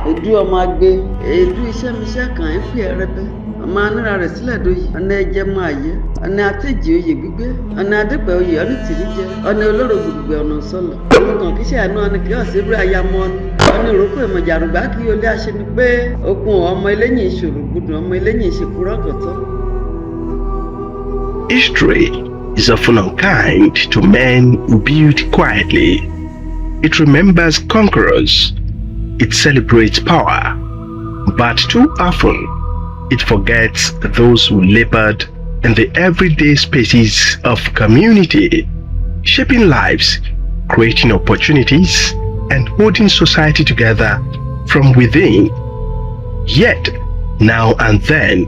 Edu ọmọ agbe, edu iṣẹ́ mi iṣẹ́ kan ń fi ẹrẹbẹ. Ọmọ anára rẹ̀ sílẹ̀ dóyè, ọ̀nà Ejemu ayé, ọ̀nà àtẹ̀jì oyè gbígbé, ọ̀nà adépẹ̀ oyè ọ̀nà tìríjẹ, ọ̀nà olóró gbùgbùgbẹ̀ ọ̀nà Isolo. Ọmọ kan kí ṣe àánú ọ̀nà kí ọ̀sẹ̀ bí ayamọ́ ọ̀nà. Ọ̀nà ìrókò ìmọ̀jàrùgbá kí olé aṣẹ ni pé okun ọmọ eléyìn ìṣòro gbùdùn ọmọ eléyìn ìṣèkúrọ̀ kọ̀tọ́. History is often unkind to men who build quietly. It remembers conquerors. It celebrates power. But too often, it forgets those who labored in the everyday spaces of community, shaping lives, creating opportunities, and holding society together from within. Yet, now and then,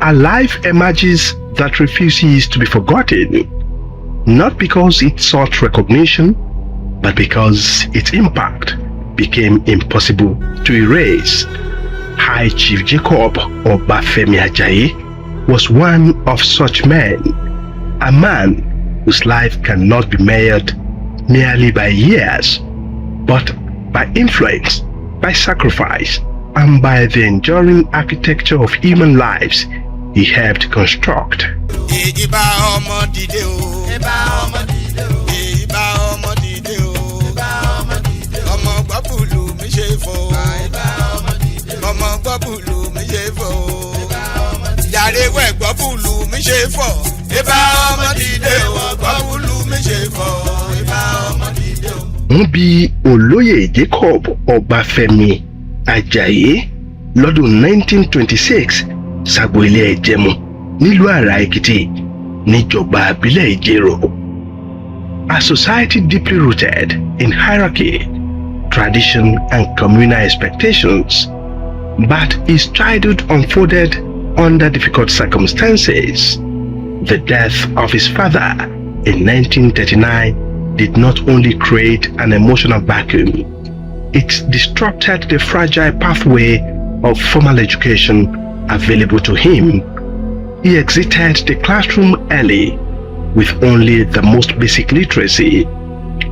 a life emerges that refuses to be forgotten, not because it sought recognition, but because its impact became impossible to erase. High Chief Jacob Obafemi Ajayi was one of such men, a man whose life cannot be measured merely by years, but by influence, by sacrifice, and by the enduring architecture of human lives he helped construct. Wọ́n bí olóyè Jacob Obafemi Ajayi lọ́dún 1926 ságbó ilé Ejemu nílùú Ara Ekiti níjọba ìbílẹ̀ Ìjẹ̀rò. A society deeply rooted in hierarchy, tradition, and communal expectations, but his childhood unfolded under difficult circumstances. The death of his father in 1939 did not only create an emotional vacuum, it disrupted the fragile pathway of formal education available to him. He exited the classroom early with only the most basic literacy,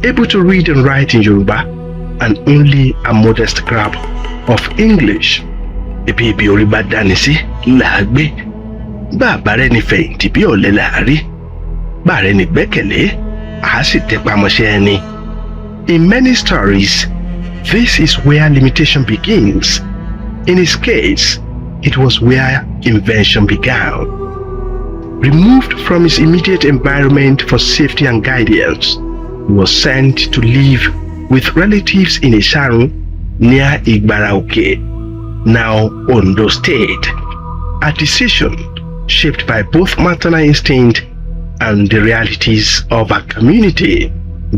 able to read and write in Yoruba, and only a modest grasp of English. Ibi orí bá dání sí làágbé, bàbá rẹ̀ ní fẹ̀yìntì bí ọ̀lẹ láàrí, bá rẹ̀ ní gbẹ́kẹ̀lé, á sì tẹpá mọ́ṣẹ́ ẹni. In many stories, this is where limitation begins. In his case, it was where invention began. Removed from his immediate environment for safety and guidance, he was sent to live with relatives in Isolo near Igbaraoke, now Ondo State, a decision shaped by both maternal instinct and the realities of a community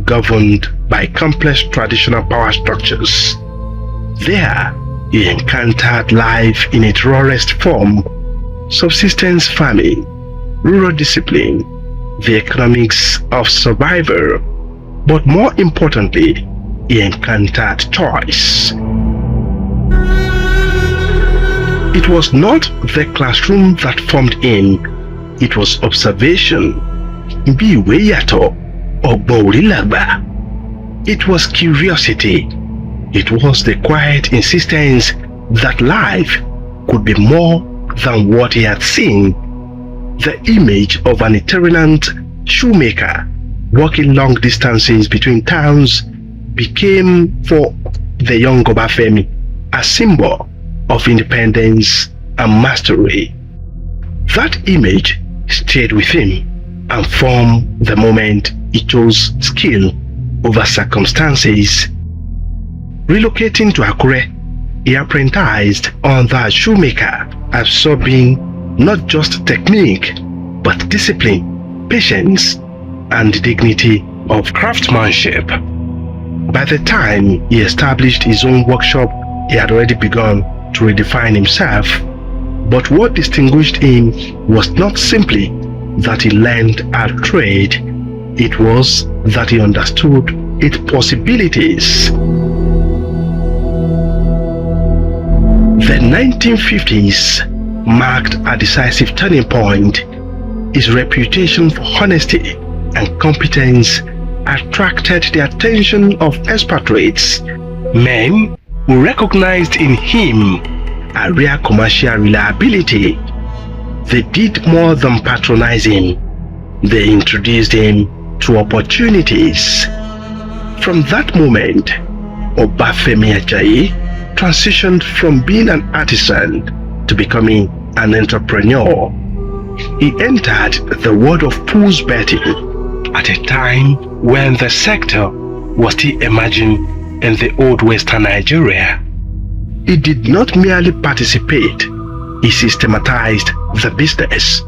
governed by complex traditional power structures. There, he encountered life in its rawest form: subsistence farming, rural discipline, the economics of survival, but more importantly, he encountered choice. It was not the classroom that formed him, it was observation. Bí ìwé yàtọ̀, ọgbọ́n orí làgbà. It was curiosity. It was the quiet insistence that life could be more than what he had seen. The image of an itinerant shoemaker walking long distances between towns became for the young Obafemi a symbol of independence and mastery. That image stayed with him and from the moment he chose skill over circumstances. Relocating to Akure, he apprenticed under a shoemaker, absorbing not just technique, but discipline, patience, and the dignity of craftsmanship. By the time he established his own workshop, he had already begun to redefine himself. But what distinguished him was not simply that he learned a trade, it was that he understood its possibilities. The 1950s marked a decisive turning point. His reputation for honesty and competence attracted the attention of expatriates, men who recognized in him a rare commercial reliability. They did more than patronize him. They introduced him to opportunities. From that moment, Obafemi Ajayi transitioned from being an artisan to becoming an entrepreneur. He entered the world of pools betting at a time when the sector was still emerging in the old Western Nigeria. He did not merely participate, he systematized the business,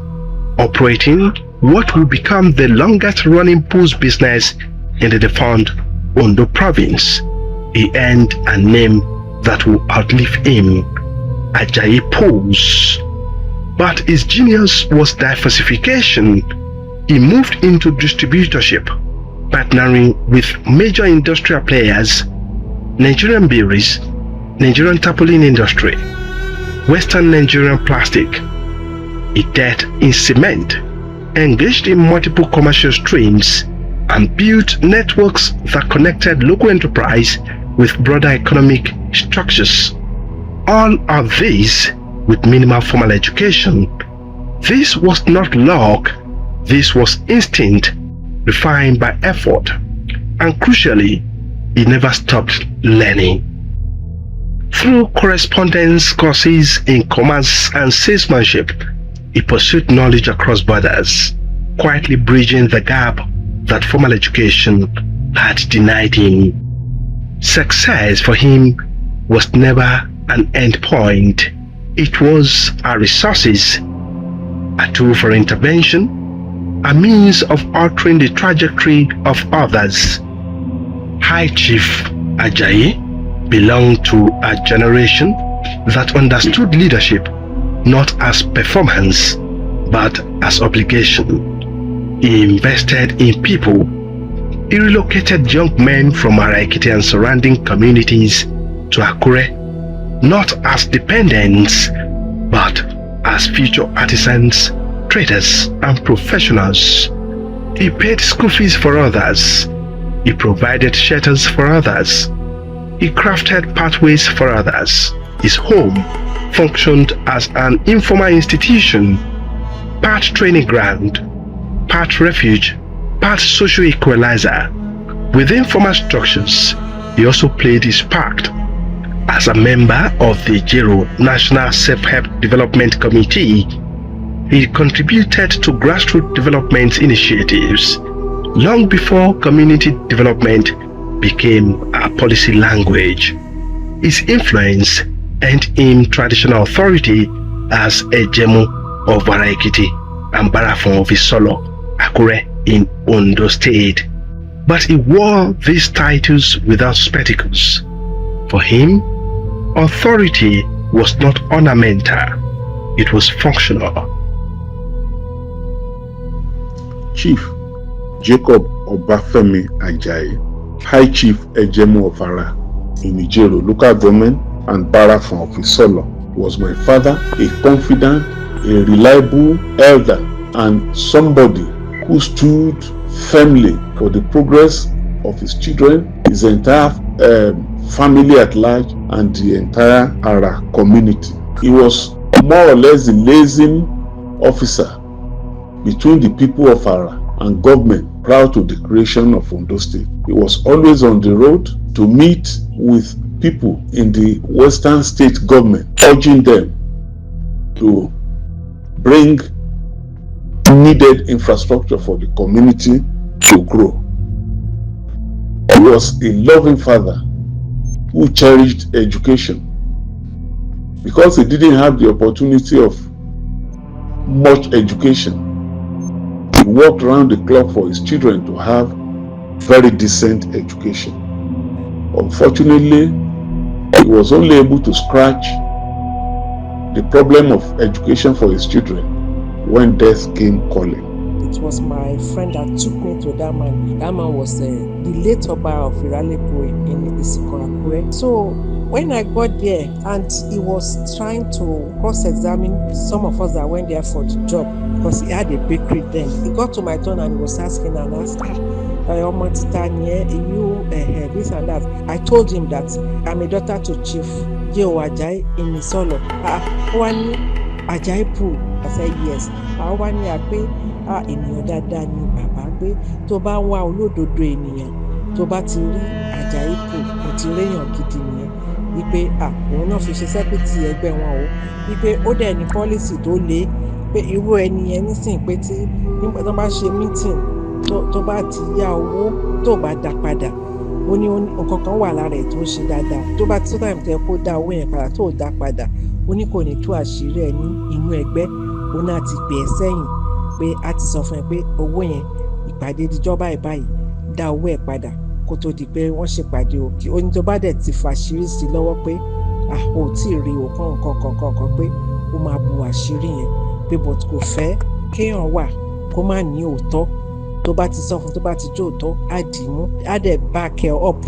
operating what would become the longest running pools business in the defunct Ondo Province. He earned a name that will outlive him, Ajayi Pools. But his genius was diversification. He moved into distributorship, partnering with major industrial players, Nigerian breweries, Nigerian tarpaulin industry, Western Nigerian plastic. He dealt in cement, engaged in multiple commercial streams, and built networks that connected local enterprise with broader economic structures. All of this with minimal formal education. This was not luck, this was instinct, refined by effort, and crucially, he never stopped learning. Through correspondence courses in commerce and salesmanship, he pursued knowledge across borders, quietly bridging the gap that formal education had denied him. Success for him was never an end point. It was a resources, a tool for intervention, a means of altering the trajectory of others. High Chief Ajayi belonged to a generation that understood leadership not as performance, but as obligation. He invested in people. He relocated young men from Ara Ekiti and surrounding communities to Akure, not as dependents, but as future artisans, traders, and professionals. He paid school fees for others. He provided shelters for others. He crafted pathways for others. His home functioned as an informal institution, part training ground, part refuge, part social equalizer. Within formal structures, he also played his part. As a member of the Ejemu National Self-Help Development Committee, he contributed to grassroots development initiatives long before community development became a policy language. His influence earned him traditional authority as Ejemu Of Ara and Barafon of Isolo, Akure in Ondo State. But he wore these titles without spectacles. For him, authority was not ornamental, it was functional. Chief Jacob Obafemi Ajayi, High Chief Ejemu Of Ara in Ijero local government and Barafon of Isolo, was my father, a confident, a reliable elder, and somebody who stood firmly for the progress of his children, his entire family at large, and the entire Ara community. He was more or less the liaison officer between the people of Ara and government prior to the creation of Ondo State. He was always on the road to meet with people in the Western State government, urging them to bring needed infrastructure for the community to grow. He was a loving father who cherished education. Because he didn't have the opportunity of much education, he worked around the clock for his children to have very decent education. Unfortunately, he was only able to scratch the problem of education for his children when death came calling. It was my friend that took me to that man. That man was the late Oba of Ara Ekiti in Akure. So when I got there, and he was trying to cross-examine some of us that went there for the job, because he had a bakery then. He got to my turn and he was asking, ọmọ títa ni ẹ, this and that. I told him that I'm a daughter to Chief Jacob Ajayi in Isolo. Ó wá ní Ajayi Pools. I said yes. Ó wá ní pé ènìyàn dáadáa ni bàbá, pé tó bá wá olódodo ènìyàn, tó bá ti rí Ajayi Pools, ó ti réyàn gidi nìyẹn. Wípé òun náà fi ṣe sẹ́kítì ẹgbẹ́ wọn o. Wípé ó dẹ̀ ní pọ́lísì tó le, pé irú ẹni yẹn nísìnyí pé tí nígbà tó bá ṣe meeting, tó bá ti yá owó tó bá dá padà, ó ní nǹkan kan wà lára ẹ̀ tó ń ṣe dáadáa. Tó bá tí time tó yẹ kó dá owó yẹn padà tó dá padà, ó ní kò ní tú àṣírí ẹ̀ ní inú ẹgbẹ́. Ó náà ti pè ẹ́ sẹ́yìn pé a ti sọ fún ẹ pé owó yẹn ìpàdé díjọba ìbáyìí dá owó ẹ̀ padà kó tó di pé wọ́n ṣèpàdé òkè. Ó ní tó bá dẹ̀ ti fàṣírí sí lọ́wọ́ pé ò tí ì rí òkan kankan pé ó máa bu àṣírí yẹn, pé but kò fẹ́ kéèyàn wà kó má ní òótọ́. Tó bá ti sọ fún, tó bá ti jó òótọ́, á dì í mú, á dẹ̀ back ẹ up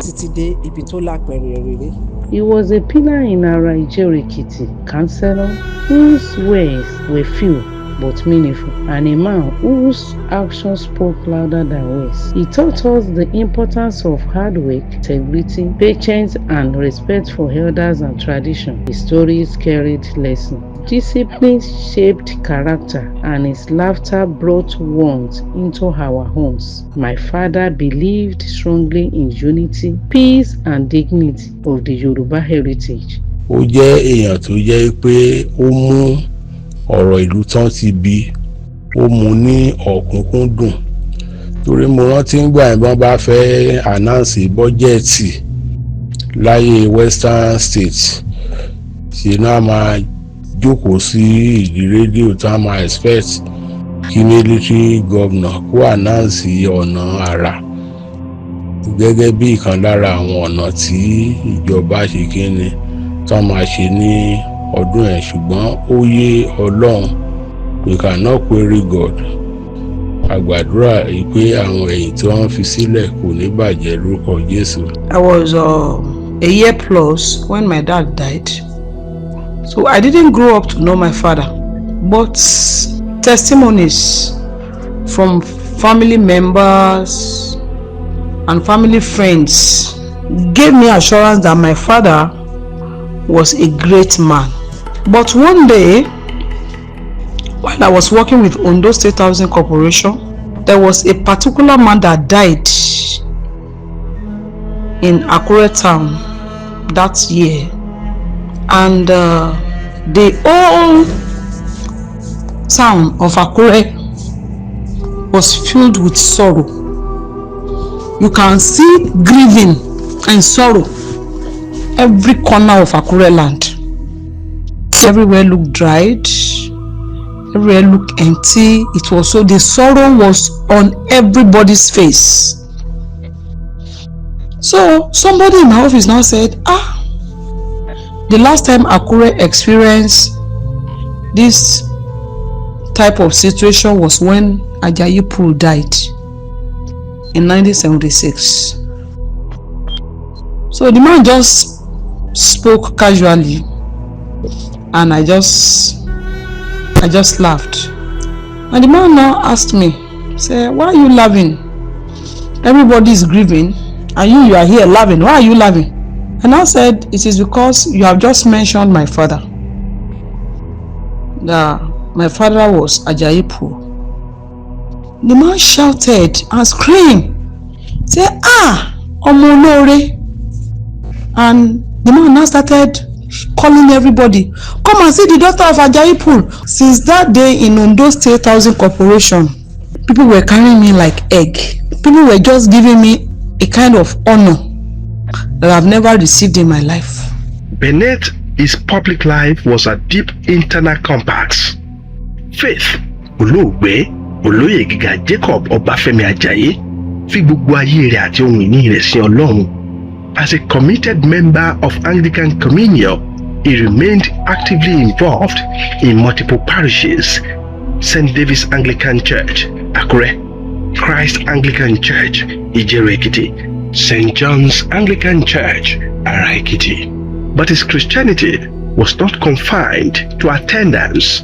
títí dé ibi tó lápẹ̀rẹ̀ rere. He was a pillar in Ara Ekiti, councillor whose ways were few but meaningful, and a man whose actions spoke louder than words. He taught us the importance of hard work, integrity, patience, and respect for elders and tradition. His stories carried lessons. Discipline shaped character, and his laughter brought warmth into our homes. My father believed strongly in unity, peace, and dignity of the Yoruba heritage. Ó jẹ́ èèyàn tó jẹ́ pé ó mú ọ̀rọ̀ ìlú tán ti bí, ó mú ní ọ̀kúnkúndùn. Torí mo rántí ńgbà ìbọn bá fẹ́ announce bọ́jẹ̀tì láyé Western State, ṣe náà máa jókòó sí ìdí rédíò tá a máa expect kí military governor kó announce ọ̀nà àrà gẹ́gẹ́ bí ìkan lára àwọn ọ̀nà tí ìjọba ṣe kíni tá máa ṣe ní ọdún ẹ̀. Ṣùgbọ́n ó yé Ọlọ́run, we cannot query God. Àgbàdúrà pé àwọn ẹ̀yìn tí wọ́n fi sílẹ̀ kò ní bàjẹ́ lórúkọ Jésù. I was a year plus when my dad died. So I didn't grow up to know my father, but testimonies from family members and family friends gave me assurance that my father was a great man. But one day, while I was working with Ondo State Housing Corporation, there was a particular man that died in Akure town that year. And the whole town of Akure was filled with sorrow. You can see grieving and sorrow every corner of Akure land. Everywhere looked dried, everywhere looked empty. It was so, the sorrow was on everybody's face. So somebody in my office now said, the last time Akure experienced this type of situation was when Ajayi Pools died in 1976. So the man just spoke casually, and I just laughed. And the man now asked me, say, why are you laughing? Everybody is grieving, and you are here laughing. Why are you laughing? And I said, it is because you have just mentioned my father. My father was Ajayi Pools. The man shouted and screamed, say, Omolore. And the man now started calling everybody, come and see the daughter of Ajayi Pools. Since that day in Ondo State Housing Corporation, people were carrying me like egg. People were just giving me a kind of honor that I've never received in my life. Beneath his public life was a deep internal compass. Faith, olóògbé olóyè gíga Jacob Obafemi Ajayi fi gbogbo ayé rẹ̀ àti ohun ìní rẹ̀ sí Ọlọ́run. As a committed member of Anglican Communion, he remained actively involved in multiple parishes: St. David's Anglican Church, Akure; Christ Anglican Church, Ejemu Of Ara; St. John's Anglican Church, Ara Ekiti. But his Christianity was not confined to attendance.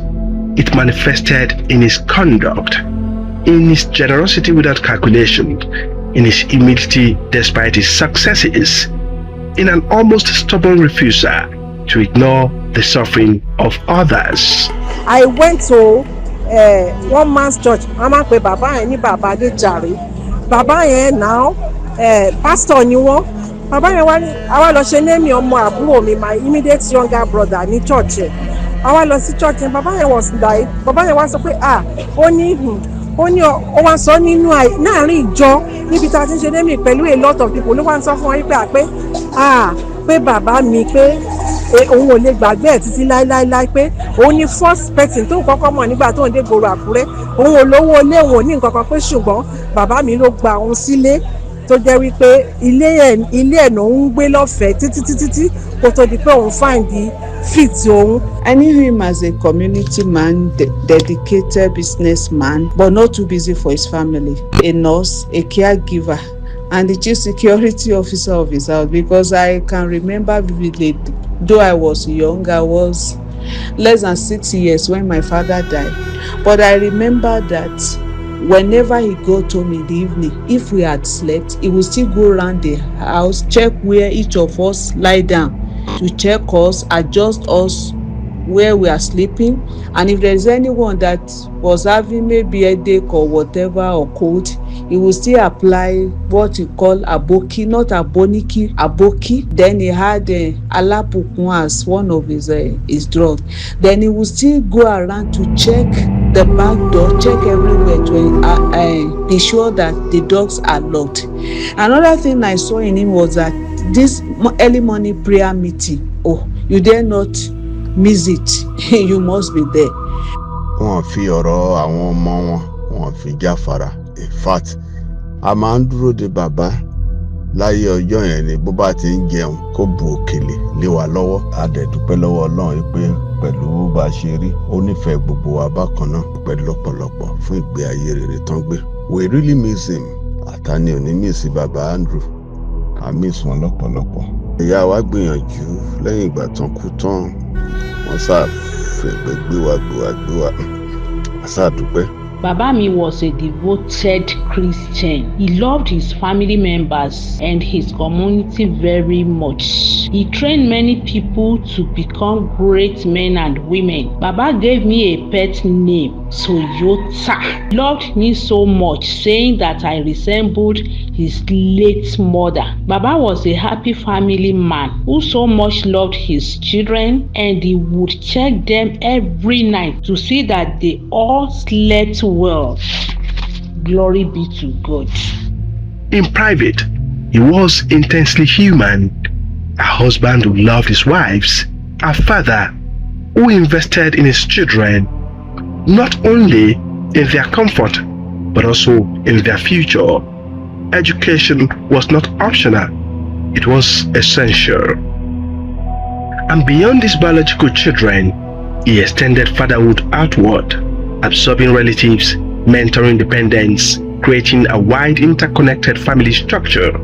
It manifested in his conduct. in his generosity without calculation, in his humility despite his successes, in an almost stubborn refusal to ignore the suffering of others. I went to one man's church. I'm a baba and baba de jari. Baba yẹn now pastor ni wọ́n. Baba yẹn wá àwa lọ ṣe name ọmọ àbúrò mi, my immediate younger brother ní church yẹn. Àwa lọ sí church yẹn, baba yẹn was like, baba yẹn wá sọ pé ó ní ó wá sọ nínú láàrin ìjọ níbi tá a ti ń ṣe name pẹ̀lú a lot of people ló wá ń sọ fún wọn pé bàbá mi pé òun ò lè gbàgbé ẹ̀ títí láíláíláí pé òun ni first person tó kọ́kọ́ mọ̀ nígbà tó ń dé gbòòrò Àkúrẹ́, òun ò lówó ilé, òun ò ní nǹkan kan pé ṣùgbọ́n bàbá mi ló gba òun sílé tó jẹ́ wípé ilé ẹ̀ ló ń gbé lọ́fẹ̀ẹ́ títí kó tó di pé òun find the fit òun. I knew him as a community man, dedicated businessman, but not too busy for his family, a nurse, a caregiver, and the chief security officer of his house, because I can remember vividly, though I was young, I was less than 6 years when my father died, but I remember that whenever he got home in the evening, if we had slept, he would still go around the house, check where each of us lie down, to check us, adjust us where we are sleeping, and if there is anyone that was having maybe a headache or whatever or cold, he will still apply what he call aboki, not aboniki, aboki. Then he had alapukun as one of his drugs. Then he will still go around to check the back door, check everywhere to be sure that the dogs are locked. Another thing I saw in him was that this early morning prayer meeting, you dare not miss it. You must be there. Wọ́n fi ọ̀rọ̀ àwọn ọmọ wọn fi jáfara. In fact, a máa ń dúró de bàbá láyé ọjọ́ yẹn ni bó bá ti ń jẹun kó bu òkèlè lé wa lọ́wọ́. A dẹ̀ dúpẹ́ lọ́wọ́ Ọlọ́run pé pẹ̀lú bá ṣe rí, ó nífẹ̀ẹ́ gbogbo wa bákan náà pẹ̀lú lọ́pọ̀lọpọ̀ fún ìgbé ayé rere tán gbé. We really miss him. Àtàní ò ní miss bàbá Andrew. A miss wọn lọ́pọ̀lọpọ̀. Ìyá wa gbìyànjú lẹ́yìn ìgbà tán kú tán, wọ́n ṣàfẹ́gbẹ́ gbé wa. A ṣàdúpẹ́. Baba mi was a devoted Christian. He loved his family members and his community very much. He trained many people to become great men and women. Baba gave me a pet name, Toyota. He loved me so much, saying that I resembled his late mother. Baba was a happy family man who so much loved his children, and he would check them every night to see that they all slept well. Glory be to God. In private, he was intensely human, a husband who loved his wives, a father who invested in his children, not only in their comfort, but also in their future. Education was not optional, it was essential. And beyond his biological children, he extended fatherhood outward, absorbing relatives, mentoring dependents, creating a wide interconnected family structure.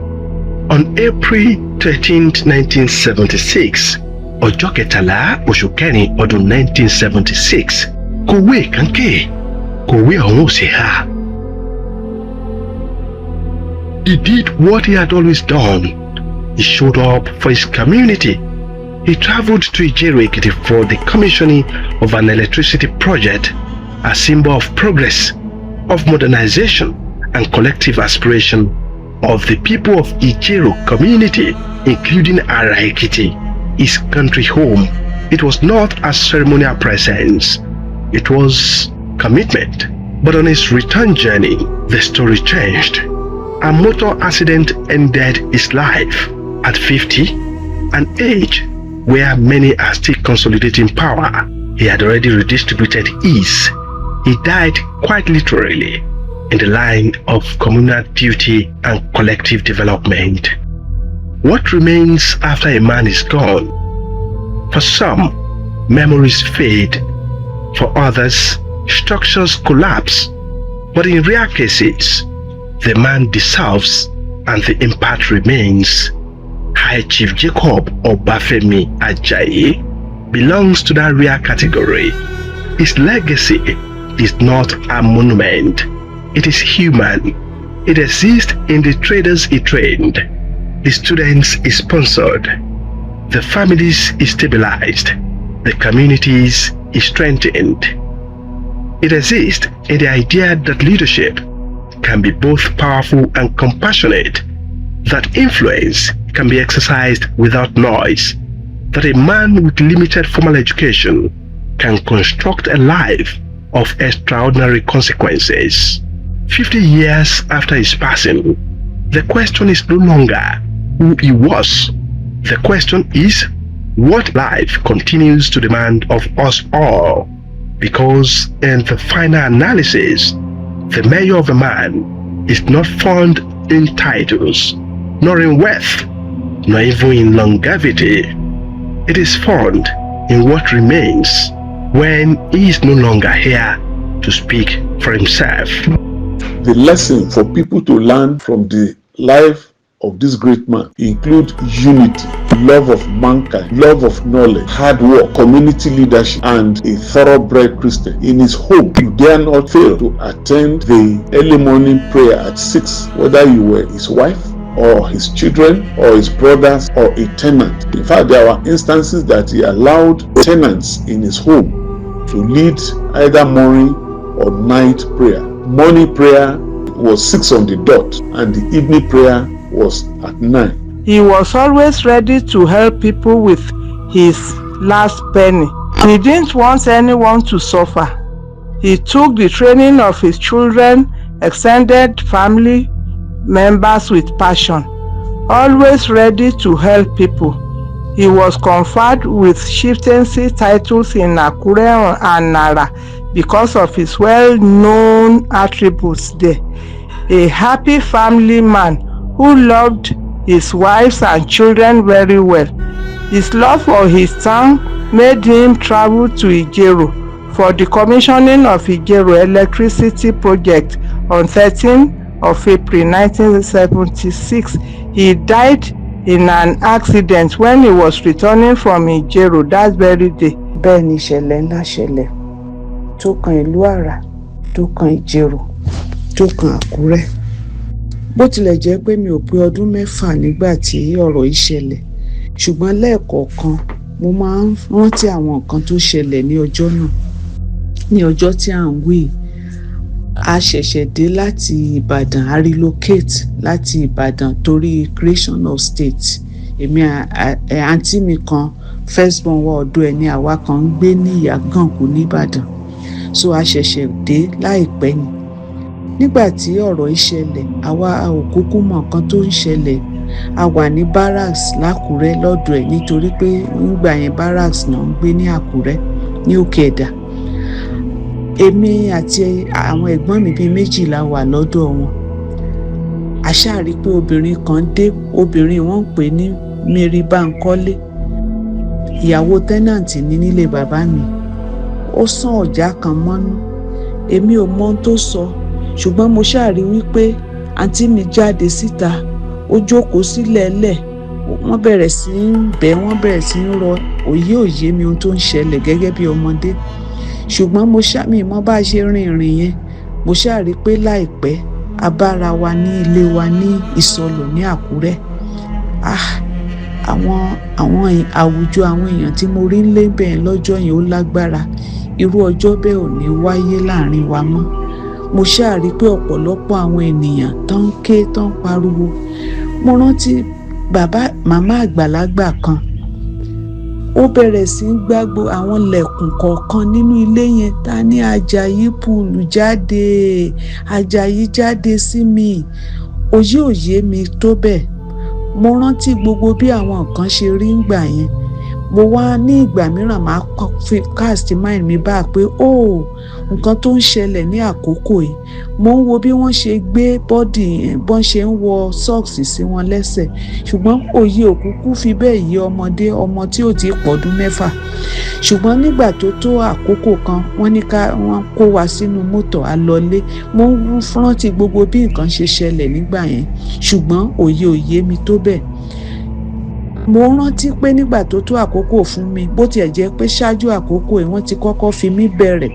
On April 13, 1976, ọjọ́ kẹtàlá oṣù kẹrin ọdún 1976, kòwé kànkè, kòwé ọ̀hún sì há. He did what he had always done. He showed up for his community. He traveled to Ajayi Ekiti for the commissioning of an electricity project, a symbol of progress, of modernization and collective aspiration of the people of Ijero community, including Ara Ekiti, his country home. It was not a ceremonial presence, it was commitment. But on his return journey, the story changed. A motor accident ended his life at 50, an age where many are still consolidating power. He had already redistributed ease. He died quite literally in the line of communal duty and collective development. What remains after a man is gone? For some, memories fade. For others, structures collapse. But in rare cases, the man dissolves and the impact remains. High Chief Jacob Obafemi Ajayi belongs to that rare category. His legacy is not a monument, It is human. It exists in the traders he trained. The students he sponsored. The families he stabilized. The communities he strengthened. It exists in the idea that leadership can be both powerful and compassionate, that influence can be exercised without noise, that a man with limited formal education can construct a life of extraordinary consequences. 50 years after his passing, the question is no longer who he was. The question is what life continues to demand of us all. Because in the final analysis, the measure of a man is not found in titles, nor in wealth, nor even in longevity. It is found in what remains when he is no longer here to speak for himself. The lesson for people to learn from the life of this great man include unity, love of mankind, love of knowledge, hard work, community leadership, and a thoroughbred Christian. In his home, you dare not fail to attend the early morning prayer at 6, whether you were his wife or his children or his brothers or a tenant. In fact, there were instances that he allowed tenants in his home to lead either morning or night prayer. Morning prayer was 6 on the dot and the evening prayer was at 9. He was always ready to help people with his last penny. He didn't want anyone to suffer. He took the training of his children, extended family members with passion, always ready to help people. He was conferred with chieftaincy titles in Akure and Ara because of his well-known attributes there. A happy family man who loved his wives and children very well. His love for his town made him travel to Ijeru for the commissioning of Ijeru electricity project on 13th of April 1976. He died in an accident when he was returning from Ijeru that very day. Bẹ́ẹ̀ ni ìṣẹ̀lẹ̀ ńlá ṣẹlẹ̀ tó kan ìlú Àrà, tó kan Ìjẹ̀rù, tó kan Àkúrẹ́. Bó tilẹ̀ jẹ́ pé mi ò pé ọdún 6 nígbà tí ọ̀rọ̀ yìí ṣẹlẹ̀, ṣùgbọ́n lẹ́ẹ̀kọ̀ọ̀kan mo máa ń rántí àwọn nǹkan tó ṣẹlẹ̀ ní ọjọ́ náà. Ní ọjọ́ tí à ń wí, a ṣẹ̀ṣẹ̀ dé láti Ìbàdàn, a relocate láti Ìbàdàn torí creation of state. Èmi àǹtí mi kan firstborn wa ọ̀dọ̀ ẹ̀ ní àwa kan ń gbé ní Ìyàgànkù ní Ìbàdàn. So a ṣẹ̀ṣẹ̀ dé láìpẹ́ ni. Nígbà tí ọ̀rọ̀ yìí ṣẹlẹ̀, àwa ò kúkú mọ nǹkan tó ń ṣẹlẹ̀. A wà ní barracks l'Ákúrẹ́ lọ́dọ̀ ẹ̀ nítorí pé nígbà yẹn barracks náà ń gbé ní Àkúrẹ́ ní Òkè Ẹ̀dà. Èmi àti àwọn ẹ̀gbọ́n mi bíi 2 la wà lọ́dọ̀ wọn. A ṣáà rí pé obìnrin kan dé, obìnrin wọ́n ń pè ní Mary Bankole. Ìyàwó tẹ́nàntì ní nílé bàbá mi. Ó sán ọ̀já kan mọ́nú. Èmi ò mọ ohun tó sọ, ṣùgbọ́n mo ṣáà rí wípé àǹtí mi jáde síta, ó jókòó sílẹ̀ẹ́lẹ̀. Wọ́n bẹ̀rẹ̀ sí ń bẹ̀, wọ́n bẹ̀rẹ̀ sí ń rọ òye mi ohun tó ń ṣẹlẹ̀ gẹ́gẹ́ bí ọmọdé. Ṣùgbọ́n mo ṣáà mi mọ bá ṣe rìn ìrìn yẹn. Mo ṣáà rí pé láìpẹ́ a bára wa ní ilé wa ní Isolo ní Àkúrẹ́. Àwọn àwùjọ àwọn èèyàn tí mo rí ńlé bẹ́ẹ̀ lọ́jọ́ yẹn ó lágbára. Irú ọjọ́ bẹ́ẹ̀ ò ní wáyé láàrin wa mọ́. Mo ṣáà rí pé ọ̀pọ̀lọpọ̀ àwọn ènìyàn tó ń ké, tó ń pariwo. Mo rántí màmá àgbàlagbà kan. Ó bẹ̀rẹ̀ sí ń gbàgbó àwọn lẹ̀kùn kọ̀ọ̀kan nínú ilé yẹn. Ta ní Ajayi Pools jáde, Ajayi jáde sí mi. Òye mi tó bẹ́ẹ̀. Mo rántí gbogbo bí àwọn nǹkan ṣe rí ńgbà yẹn. Mo wá ní ìgbà mìíràn máa cast mind mi bá pé nǹkan tó ń ṣẹlẹ̀ ní àkókò yìí. Mo ń wo bí wọ́n ṣe gbé bọ́dì yẹn, bọ́n ṣe ń wọ socks sí wọn lẹ́sẹ̀. Ṣùgbọ́n òye òkúkú fi bẹ́ẹ̀ yé ọmọ tí ò tí pọ̀dún 6. Ṣùgbọ́n nígbà tó tó àkókò kan, wọ́n kó wa sínú mọ́tò a lọlé. Mo ń rántí gbogbo bí nǹkan ṣe ṣẹlẹ̀ nígbà yẹn. Ṣùgbọ́n òye mi tó bẹ́ẹ̀. Mo rántí pé nígbà tó tó àkókò fún mi, bó tiẹ̀ jẹ́ pé ṣáájú àkókò yìí wọ́n ti kọ́kọ́ fi mí bẹ̀rẹ̀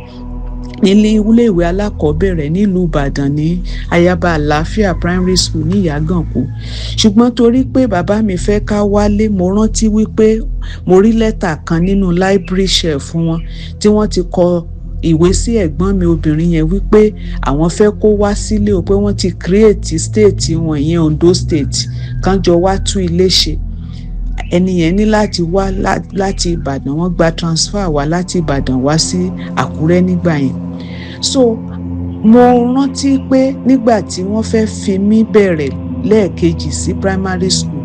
nílé iléèwé alákọ̀ọ́bẹ̀rẹ̀ nílùú Ìbàdàn ní Ayaba Àlàáfíà Primary School ní Ìyágànkù. Ṣùgbọ́n torí pé bàbá mi fẹ́ ká wálé, mo rántí wípé mo rí lẹ́tà kan nínú library shelf wọn tí wọ́n ti kọ ìwé sí ẹ̀gbọ́n mi obìnrin yẹn wípé àwọn fẹ́ kó wá sílé o, pé wọ́n ti create state wọn ìyẹn Ondo State kan jọ wá tún ilé ṣe. Ẹni yẹn ní láti wá láti Ìbàdàn, wọ́n gba transfer wá láti Ìbàdàn wá sí Àkúrẹ́ nígbà yẹn. So mo rántí pé nígbà tí wọ́n fẹ́ fi mí bẹ̀rẹ̀ lẹ́ẹ̀kejì sí primary school,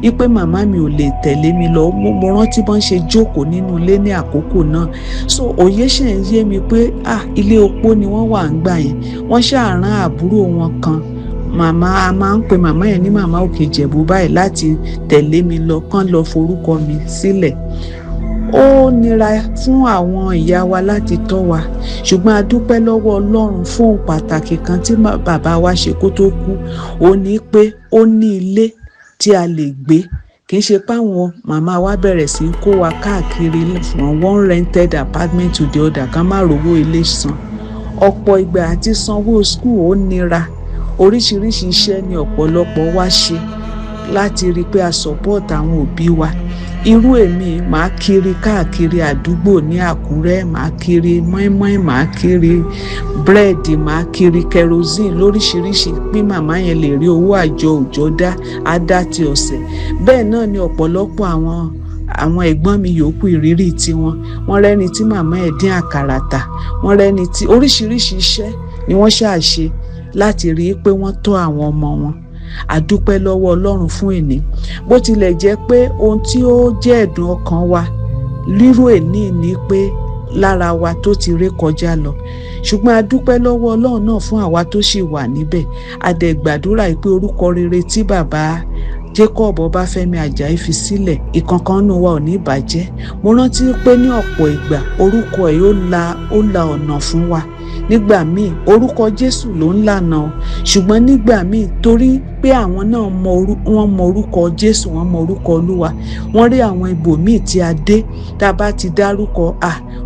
ipe màmá mi ò lè tẹ̀lé mi lọ. Mo rántí bọ́n ṣe jókòó nínú ilé ní àkókò náà. So òye ṣe ń yé mi pé ilé opó ni wọ́n wà ń gbà yẹn. Wọ́n ṣàrán àbúrò wọn kan, màmá a máa ń pe màmá yẹn ní màmá Òkè Ìjẹ̀bú báyìí, láti tẹ̀lé mi lọ kán lọ forúkọ mi sílẹ̀. Ó nira fún àwọn ìyá wa láti tọ́ wa, ṣùgbọ́n a dúpẹ́ lọ́wọ́ Ọlọ́run fún ohun pàtàkì kan tí bàbá wa ṣe kó tó kú. Ó ní pé ó ní ilé tí a lè gbé. Kì í ṣe páwọn màmá wa bẹ̀rẹ̀ sí kó wa káàkiri from one rented apartment to the other ká má rówó ilé san. Ọ̀pọ̀ ìgbà àti sanwó school ó nira. Oríṣiríṣi iṣẹ́ ni ọ̀pọ̀lọpọ̀ wa ṣe láti rí pé a support àwọn òbí wa. Irú èmi máa kiri káàkiri àdúgbò ní Àkúrẹ́, máa kiri mọ́ínmọ́ín, máa kiri búrẹ́dì, máa kiri kerosene lóríṣiríṣi pé màmá yẹn lè rí owó àjọ òòjọ́ dá, á dá ti ọ̀sẹ̀. Bẹ́ẹ̀ náà ni ọ̀pọ̀lọpọ̀ àwọn ẹ̀gbọ́n mi yòókù ìrírí tiwọn. Wọ́n rẹ́ni tí màmá ẹ̀ dín àkàrà tà, wọ́n rẹ́ni tí oríṣiríṣi iṣẹ́ ni wọ́n ṣáà ṣe láti rí pé wọ́n tọ́ àwọn ọmọ wọn. A dúpẹ́ lọ́wọ́ Ọlọ́run fún èní. Bó tilẹ̀ jẹ́ pé ohun tí ó jẹ́ ẹ̀dùn ọkàn wa lírò èní ni pé lára wa tó ti ré kọjá lọ. Ṣùgbọ́n a dúpẹ́ lọ́wọ́ Ọlọ́run náà fún àwa tó ṣì wà níbẹ̀. A dẹ̀ gbàdúrà pé orúkọ rere tí bàbá Jacob Obafemi Ajayi fi sílẹ̀, ìkankan nínú wa ò ní bàjẹ́. Mo rántí pé ní ọ̀pọ̀ ìgbà orúkọ ẹ̀ ó la ọ̀nà fún wa. Nígbà míì orúkọ Jésù ló ń lànà o, ṣùgbọ́n nígbà míì torí pé àwọn náà wọ́n mọ orúkọ Jésù, wọ́n mọ orúkọ Olúwa, wọ́n rí àwọn ibòmíì tí a dé tá a bá ti dárúkọ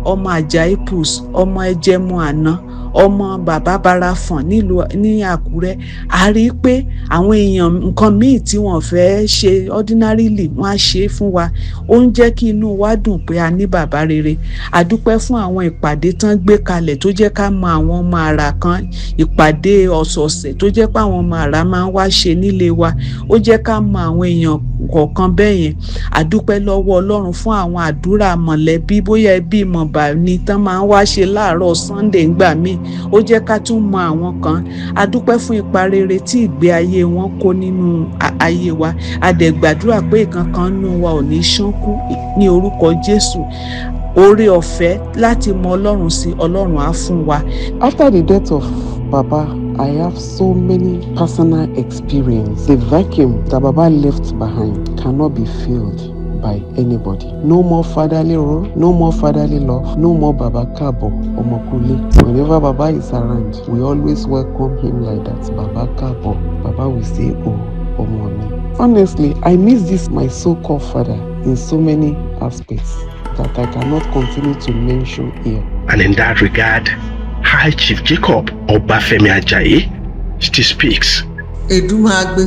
ọmọ Ajayi Pools, ọmọ Ejemu àná, ọmọ bàbá Barafon ní Àkúrẹ́. A rí pé àwọn èèyàn nǹkan míì tí wọ́n fẹ́ ṣe ordinarily wọ́n á ṣe fún wa. Ó ń jẹ́ kí inú wa dùn pé a ní bàbá rere. A dúpẹ́ fún àwọn ìpàdé tán gbé kalẹ̀ tó jẹ́ ká mọ àwọn ọmọ àrà kan, ìpàdé ọ̀sọ̀ọ̀sẹ̀ tó jẹ́ pé àwọn ọmọ àrà máa ń wá ṣe nílé wa. Ó jẹ́ ká mọ àwọn èèyàn kọ̀ọ̀kan bẹ́ẹ̀ yẹn. A dúpẹ́ lọ́wọ́ Ọlọ́run fún àwọn àdúrà mọ̀lẹ́bí, bóyá ẹbí mọ̀bà ni tán máa ń wá ṣe láàárọ̀ Sunday ńgbà míì. Ó jẹ́ ká tún mọ àwọn kan. A dúpẹ́ fún ipa rere tí ìgbé ayé wọn kó nínú ayé wa. A dẹ̀ gbàdúrà pé ìkankan nínú wa ò ní ṣánkú ní orúkọ Jésù. Oore ọ̀fẹ́ láti mọ Ọlọ́run sí Ọlọ́run á fún wa. After the death of Baba, I have so many personal experience. The vacuum that Baba left behind cannot be filled by anybody. No more fatherly role, no more fatherly love, no more Baba Kabo Omokule. Whenever Baba is around, we always welcome him like that. Baba Kabo. Baba will say, oh, Omomi. Honestly, I miss this my so-called father in so many aspects that I cannot continue to mention here. And in that regard, High Chief Jacob Obafemi Ajayi still speaks. Edumagbe,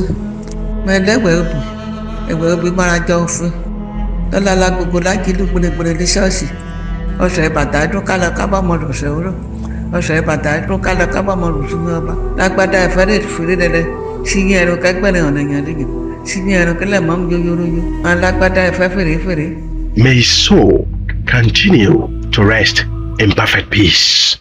ẹgbẹ́ òbí mára jọ òfin. Lọ́lá gbogbo lágìlú gbèrègbèrè ní ṣọ́ọ̀ṣì. Ọ̀sẹ̀ bàtà dún kálọ̀ kábàámọ̀ lọ̀sẹ̀ òró. Ọ̀sẹ̀ bàtà dún kálọ̀ kábàámọ̀ lọ̀sùnmí ọba. Lágbádá ẹ̀fẹ́rẹ́ ìfìrí dẹ̀dẹ̀. Ṣíyí ẹ̀rọ kẹgbẹ́rẹ́ ọ̀nà ìyàn dìgbì. Ṣíyí ẹ̀rọ kẹlẹ̀ mọ́ ń yóyóróyó. Alágbádá ẹ̀fẹ́ fèrèfèrè. May his soul continue to rest in perfect peace.